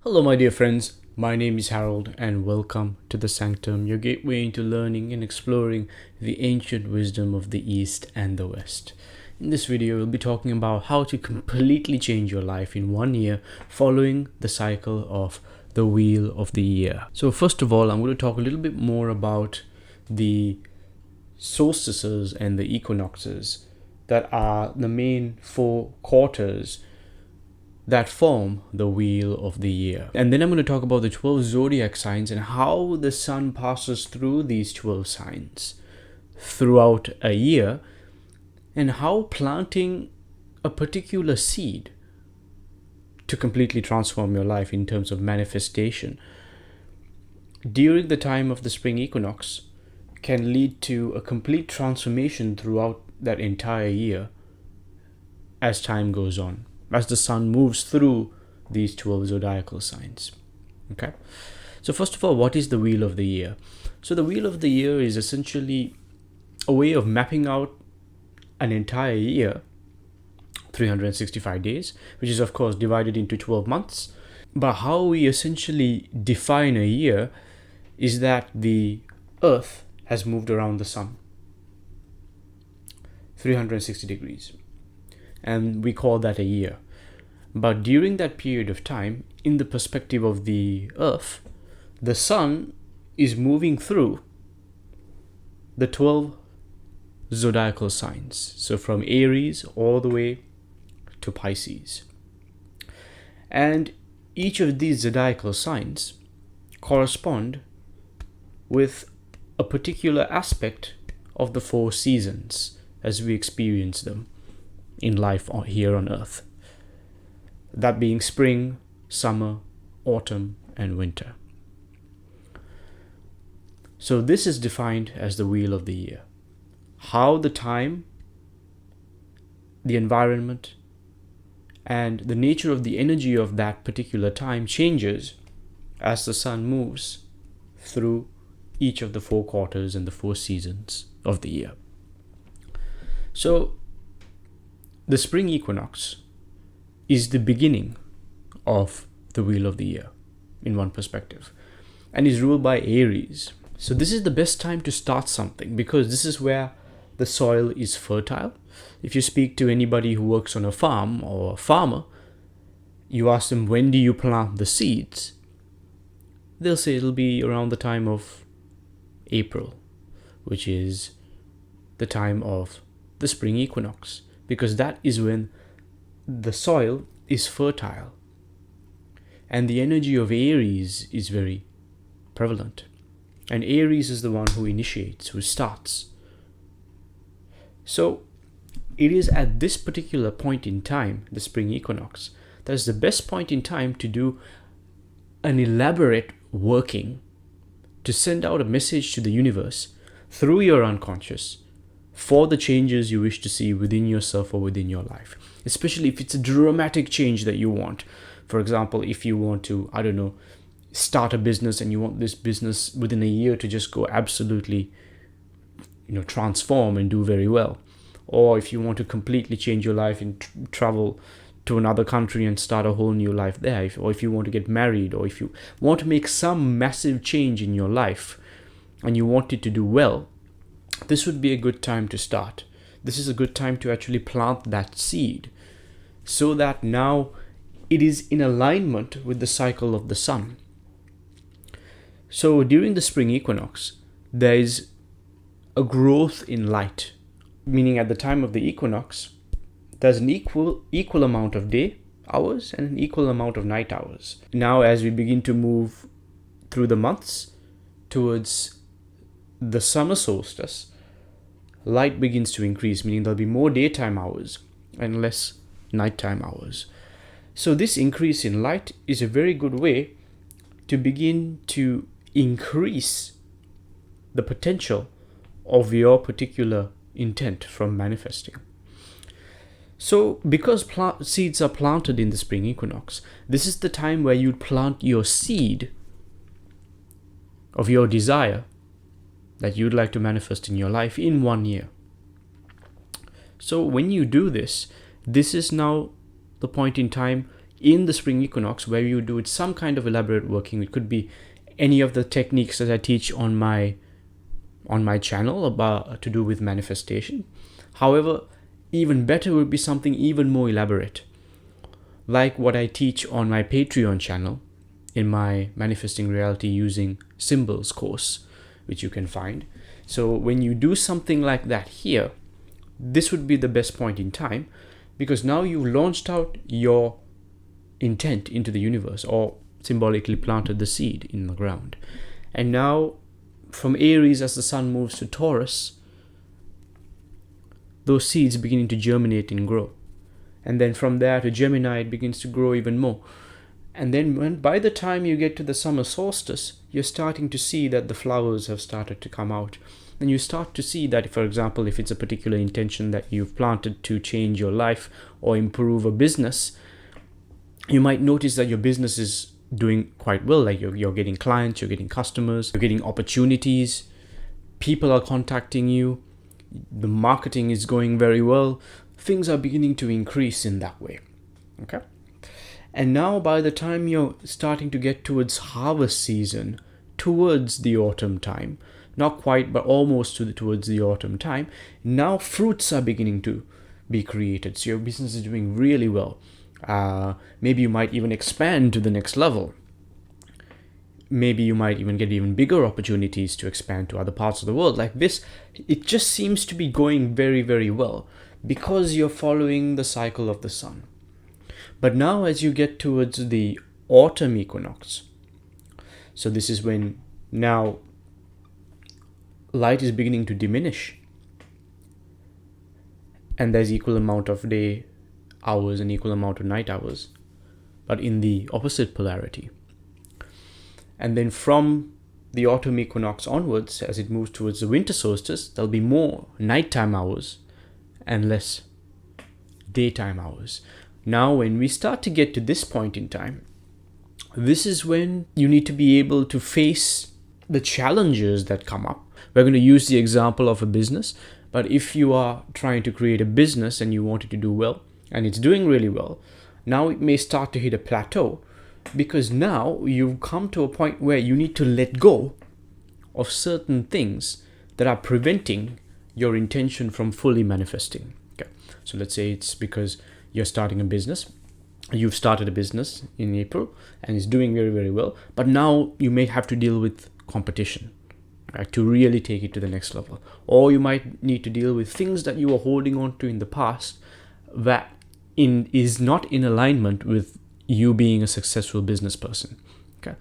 Hello, my dear friends. My name is Harold, and welcome to the Sanctum, your gateway into learning and exploring the ancient wisdom of the East and the West. In this video, we'll be talking about how to completely change your life in 1 year following the cycle of the Wheel of the Year. So, first of all, I'm going to talk a little bit more about the solstices and the equinoxes that are the main 4 quarters that form the Wheel of the Year. And then I'm going to talk about the 12 zodiac signs and how the sun passes through these 12 signs throughout a year, and how planting a particular seed to completely transform your life in terms of manifestation during the time of the spring equinox can lead to a complete transformation throughout that entire year as time goes on, as the sun moves through these 12 zodiacal signs. Okay, so first of all, what is the Wheel of the Year? So the Wheel of the Year is essentially a way of mapping out an entire year, 365 days, which is of course divided into 12 months. But how we essentially define a year is that the Earth has moved around the sun 360 degrees, and we call that a year. But during that period of time, in the perspective of the Earth, the sun is moving through the 12 zodiacal signs. So from Aries all the way to Pisces. And each of these zodiacal signs correspond with a particular aspect of the 4 seasons as we experience them in life here on Earth. That being spring, summer, autumn, and winter. So this is defined as the Wheel of the Year. How the time, the environment, and the nature of the energy of that particular time changes as the sun moves through each of the 4 quarters and the 4 seasons of the year. So the spring equinox is the beginning of the Wheel of the Year in one perspective, and is ruled by Aries. So this is the best time to start something, because this is where the soil is fertile. If you speak to anybody who works on a farm or a farmer, you ask them, when do you plant the seeds? They'll say it'll be around the time of April, which is the time of the spring equinox, because that is when the soil is fertile and the energy of Aries is very prevalent. And Aries is the one who initiates, who starts. So it is at this particular point in time, the spring equinox, that is the best point in time to do an elaborate working, to send out a message to the universe through your unconscious for the changes you wish to see within yourself or within your life. Especially if it's a dramatic change that you want. For example, if you want to, start a business and you want this business within a year to just go absolutely, transform and do very well. Or if you want to completely change your life and travel to another country and start a whole new life there. Or if you want to get married, or if you want to make some massive change in your life and you want it to do well, this would be a good time to start. This is a good time to actually plant that seed, so that now it is in alignment with the cycle of the sun. So during the spring equinox, there is a growth in light, meaning at the time of the equinox, there's an equal amount of day hours and an equal amount of night hours. Now, as we begin to move through the months towards the summer solstice, light begins to increase, meaning there'll be more daytime hours and less nighttime hours. So this increase in light is a very good way to begin to increase the potential of your particular intent from manifesting. So because seeds are planted in the spring equinox, this is the time where you plant your seed of your desire that you'd like to manifest in your life in 1 year. So when you do this, this is now the point in time in the spring equinox, where you do it some kind of elaborate working. It could be any of the techniques that I teach on my channel about to do with manifestation. However, even better would be something even more elaborate, like what I teach on my Patreon channel in my Manifesting Reality Using Symbols course, which you can find. So when you do something like that here, this would be the best point in time, because now you've launched out your intent into the universe, or symbolically planted the seed in the ground. And now from Aries, as the sun moves to Taurus, those seeds beginning to germinate and grow. And then from there to Gemini, it begins to grow even more. And then by the time you get to the summer solstice, you're starting to see that the flowers have started to come out. And you start to see that, for example, if it's a particular intention that you've planted to change your life or improve a business, you might notice that your business is doing quite well. Like you're getting clients, you're getting customers, you're getting opportunities, people are contacting you, the marketing is going very well. Things are beginning to increase in that way. Okay. And now by the time you're starting to get towards harvest season, towards the autumn time, not quite, but almost towards the autumn time, now fruits are beginning to be created. So your business is doing really well. Maybe you might even expand to the next level. Maybe you might even get even bigger opportunities to expand to other parts of the world. Like this, it just seems to be going very, very well because you're following the cycle of the sun. But now as you get towards the autumn equinox, so this is when now light is beginning to diminish, and there's equal amount of day hours and equal amount of night hours, but in the opposite polarity. And then from the autumn equinox onwards, as it moves towards the winter solstice, there'll be more nighttime hours and less daytime hours. Now, when we start to get to this point in time, this is when you need to be able to face the challenges that come up. We're going to use the example of a business, but if you are trying to create a business and you want it to do well, and it's doing really well, now it may start to hit a plateau, because now you've come to a point where you need to let go of certain things that are preventing your intention from fully manifesting. Okay. So let's say it's because you're starting a business. You've started a business in April and it's doing very, very well, but now you may have to deal with competition, right, to really take it to the next level. Or you might need to deal with things that you were holding on to in the past that is not in alignment with you being a successful business person. Okay.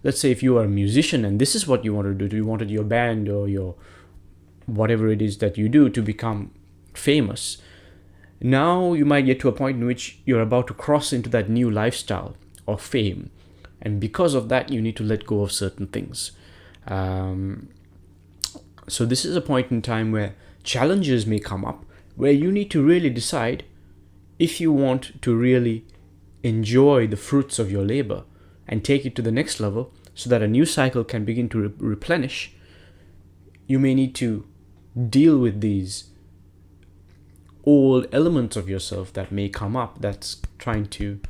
Let's say if you are a musician and this is what you want to do, you wanted your band or your whatever it is that you do to become famous. Now you might get to a point in which you're about to cross into that new lifestyle of fame. And because of that, you need to let go of certain things. So this is a point in time where challenges may come up, where you need to really decide if you want to really enjoy the fruits of your labor and take it to the next level so that a new cycle can begin to replenish. You may need to deal with these old elements of yourself that may come up that's trying to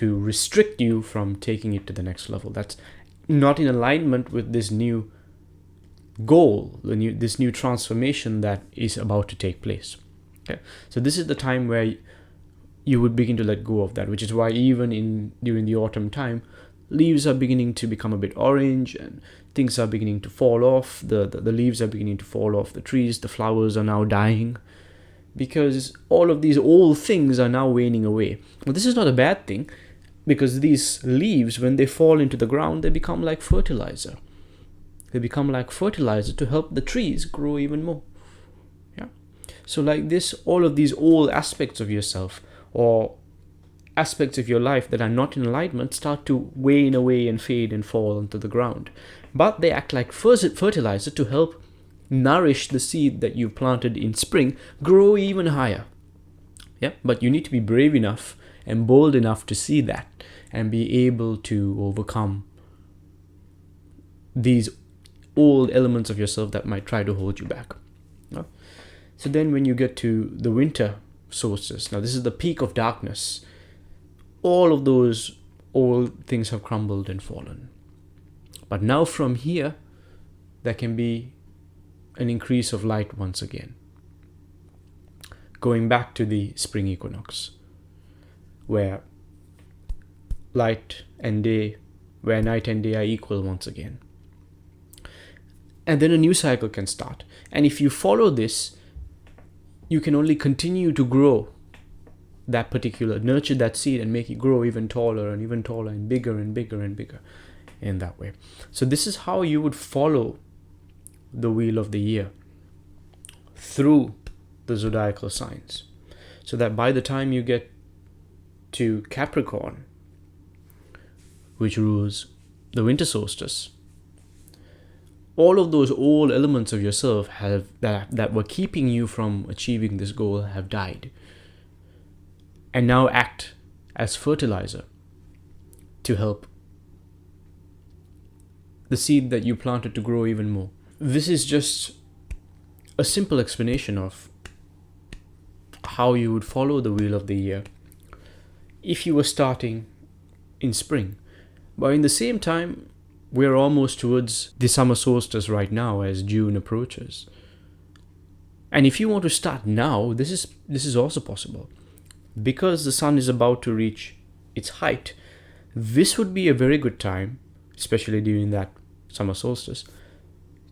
restrict you from taking it to the next level. That's not in alignment with this new goal, this new transformation that is about to take place. Okay, so this is the time where you would begin to let go of that, which is why even during the autumn time, leaves are beginning to become a bit orange and things are beginning to fall off. The leaves are beginning to fall off the trees. The flowers are now dying because all of these old things are now waning away. Well, this is not a bad thing, because these leaves, when they fall into the ground, they become like fertilizer. They become like fertilizer to help the trees grow even more. Yeah. So like this, all of these old aspects of yourself or aspects of your life that are not in alignment start to wane away and fade and fall onto the ground. But they act like fertilizer to help nourish the seed that you planted in spring grow even higher. Yeah, but you need to be brave enough and bold enough to see that and be able to overcome these old elements of yourself that might try to hold you back. Yeah? So then when you get to the winter solstice. Now this is the peak of darkness. All of those old things have crumbled and fallen. But now from here, there can be an increase of light once again. Going back to the spring equinox, where night and day are equal once again. And then a new cycle can start. And if you follow this, you can only continue to grow that particular, nurture that seed and make it grow even taller and bigger and bigger and bigger in that way. So this is how you would follow the wheel of the year through the zodiacal signs, so that by the time you get to Capricorn, which rules the winter solstice, all of those old elements of yourself that were keeping you from achieving this goal have died, and now act as fertilizer to help the seed that you planted to grow even more. This is just a simple explanation of how you would follow the wheel of the year if you were starting in spring. But in the same time, we're almost towards the summer solstice right now as June approaches. And if you want to start now, this is also possible. Because the sun is about to reach its height, this would be a very good time, especially during that summer solstice,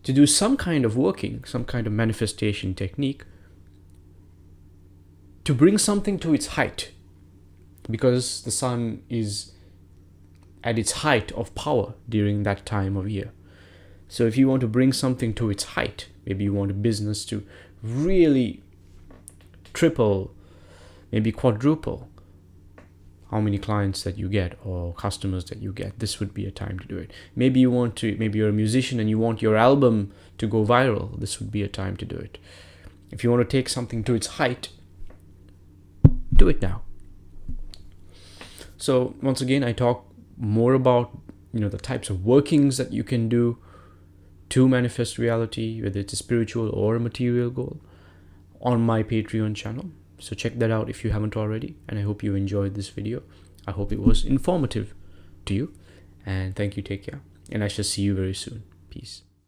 to do some kind of working, some kind of manifestation technique to bring something to its height, because the sun is at its height of power during that time of year. So if you want to bring something to its height, maybe you want a business to really triple, maybe quadruple how many clients that you get or customers that you get, this would be a time to do it. Maybe you're a musician and you want your album to go viral, this would be a time to do it. If you want to take something to its height, do it now. So once again, I talk more about the types of workings that you can do to manifest reality, whether it's a spiritual or a material goal, on my Patreon channel. So check that out if you haven't already, and I hope you enjoyed this video. I hope it was informative to you, and thank you. Take care, and I shall see you very soon. Peace.